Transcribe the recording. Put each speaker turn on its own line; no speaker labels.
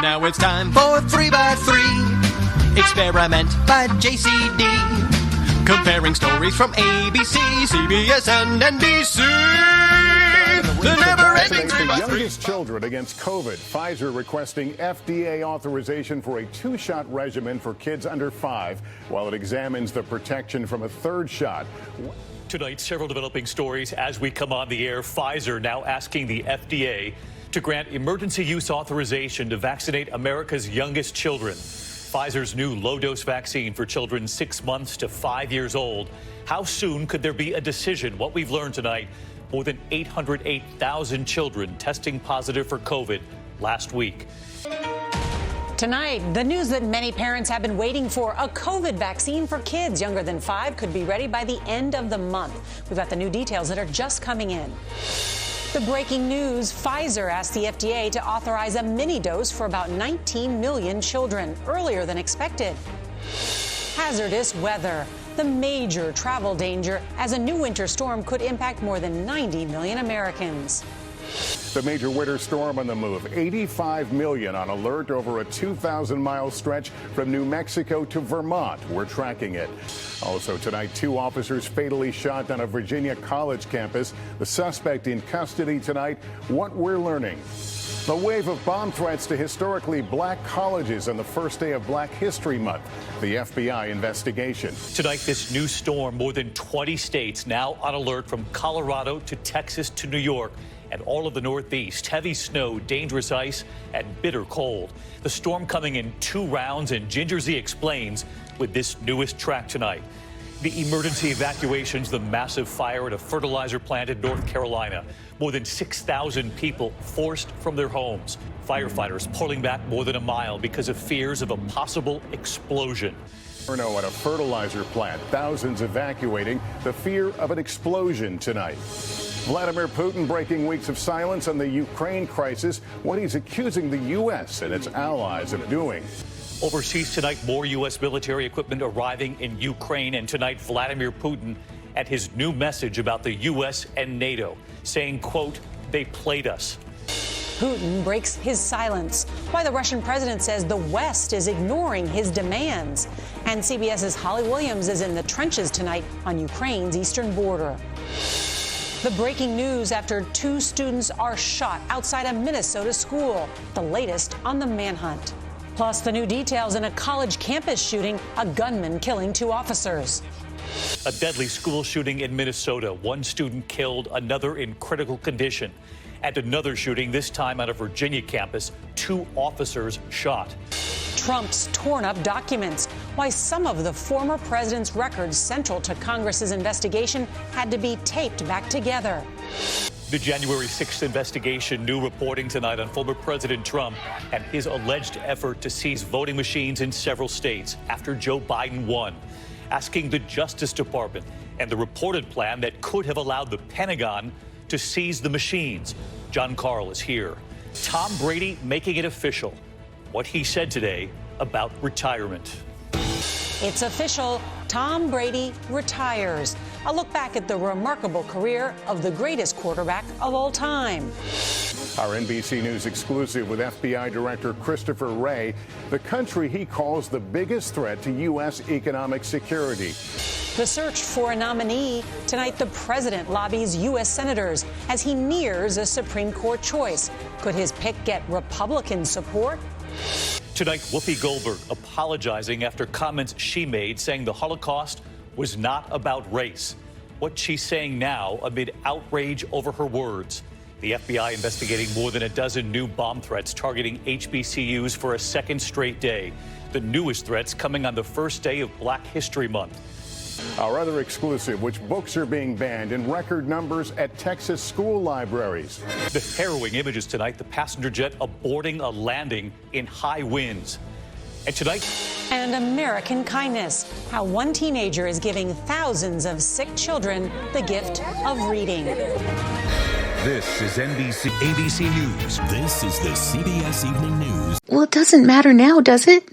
now it's time for 3x3 Experiment by JCD, comparing stories from ABC, CBS, and NBC. The never-ending 3x3.
Youngest children against COVID. Pfizer requesting FDA authorization for a 2-shot regimen for kids under 5 while it examines the protection from a 3rd shot.
Tonight, several developing stories as we come on the air. Pfizer now asking the FDA to grant emergency use authorization to vaccinate America's youngest children. Pfizer's new low-dose vaccine for children 6 months to 5 years old. How soon could there be a decision? What we've learned tonight, more than 808,000 children testing positive for COVID last week.
Tonight, the news that many parents have been waiting for, a COVID vaccine for kids younger than 5 could be ready by the end of the month. We've got the new details that are just coming in. The breaking news, Pfizer asked the FDA to authorize a mini dose for about 19 million children, earlier than expected. Hazardous weather, the major travel danger as a new winter storm could impact more than 90 million Americans.
The major winter storm on the move. 85 million on alert over a 2,000-mile stretch from New Mexico to Vermont. We're tracking it. Also tonight, 2 officers fatally shot on a Virginia college campus. The suspect in custody tonight. What we're learning. The wave of bomb threats to historically black colleges on the first day of Black History Month. The FBI investigation.
Tonight, this new storm, more than 20 states now on alert from Colorado to Texas to New York and all of the Northeast. Heavy snow, dangerous ice, and bitter cold. The storm coming in 2 rounds, and Ginger Z explains with this newest track tonight. The emergency evacuations, the massive fire at a fertilizer plant in North Carolina. More than 6,000 people forced from their homes. Firefighters pulling back more than a mile because of fears of a possible explosion.
At a fertilizer plant, thousands evacuating, the fear of an explosion tonight. Vladimir Putin breaking weeks of silence on the Ukraine crisis, what he's accusing the U.S. and its allies of doing.
Overseas tonight, more U.S. military equipment arriving in Ukraine. And tonight, Vladimir Putin at his new message about the U.S. and NATO, saying, quote, they played us.
Putin breaks his silence, why the Russian president says the West is ignoring his demands. And CBS's Holly Williams is in the trenches tonight on Ukraine's eastern border. The breaking news after 2 students are shot outside a Minnesota school, the latest on the manhunt. Plus, the new details in a college campus shooting, a gunman killing 2 officers.
A deadly school shooting in Minnesota. 1 student killed, another in critical condition. And another shooting, this time at a Virginia campus, 2 officers shot.
Trump's torn up documents, why some of the former president's records central to Congress's investigation had to be taped back together.
The January 6th investigation, new reporting tonight on former President Trump and his alleged effort to seize voting machines in several states after Joe Biden won, asking the Justice Department and the reported plan that could have allowed the Pentagon to seize the machines. John Carl is here. Tom Brady making it official. What he said today about retirement.
It's official. Tom Brady retires. A look back at the remarkable career of the greatest quarterback of all time.
Our NBC News exclusive with FBI Director Christopher Wray, the country he calls the biggest threat to U.S. economic security.
The search for a nominee. Tonight, the president lobbies U.S. senators as he nears a Supreme Court choice. Could his pick get Republican support?
Tonight, Whoopi Goldberg apologizing after comments she made saying the Holocaust was not about race. What she's saying now amid outrage over her words. The FBI investigating more than a dozen new bomb threats targeting HBCUs for a 2nd straight day. The newest threats coming on the first day of Black History Month.
Our other exclusive, which books are being banned in record numbers at Texas school libraries.
The harrowing images tonight, the passenger jet aborting a landing in high winds. And tonight...
And American kindness, how one teenager is giving thousands of sick children the gift of reading.
This is ABC News.
This is the CBS Evening News.
Well, it doesn't matter now, does it?